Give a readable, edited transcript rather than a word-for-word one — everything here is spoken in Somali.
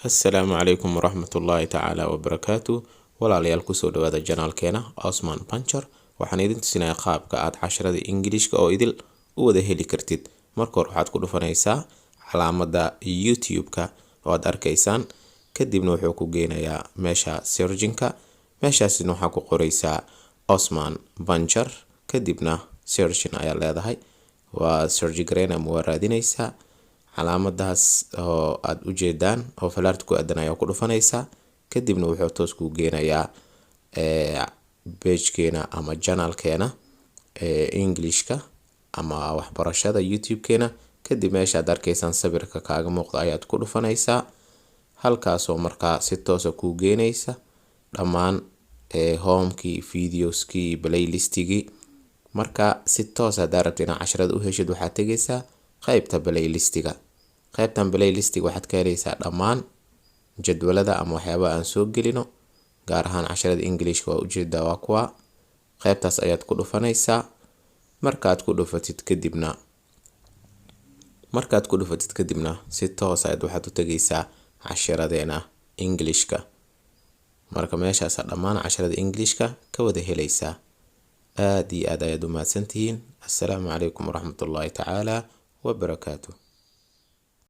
السلام عليكم ورحمة الله تعالى وبركاته. walaalyaal kusoo dhawaada janaalkeena Osman Pancher. waxaan idin tusinaa qaabka aad casharada Englishka oo idil u wada heli kartid. marka hore waxaad ku dhufanaysaa calaamada YouTube-ka oo aad arkaysaan, kadibna wuxuu ku geenayaa meesha searching-ka. meeshaasina waxaa ku qoraysaa Osman Pancher, kadibna searching ayaa leedahay. waa search gareyn ama waa raadinaysaa calaamadaas oo aad u jeedaan oo falaarta ku aadanaya ku dhufanaysaa, kadibna wuxuu toos ku geenayaa page-keena ama channel-keena Englishka ama waxbarashada YouTube-keena. kadib meesha aad arkaysaan sawirka kaaga muuqda ayaad ku dhufanaysaa, halkaas oo markaa si toos ah ku geenaysa dhammaan home-kii, videos-kii, playlist-kii. marka si toos ah daarabta inaad casharada u heshid waxaad tegaysaa qaybta playlist-ga. qaybtan playlist-ga waxaad ka helaysaa dhammaan jadwalada ama waxyaabaha aan soo gelino, gaar ahaan casharada Englishka waa ujeedaa waa kuwa. qaybtaas ayaad ku dhufanaysaa. markaad ku dhufatid kadibna si toos ah waxaad u tagaysaa casharadeena Englishka. marka meeshaas dhammaan casharada Englishka ka wada helaysaa. aad iyo aad ayaad u mahadsantihiin. assalaamu calaykum waraxmatullaahi tacaala wabarakaatuh.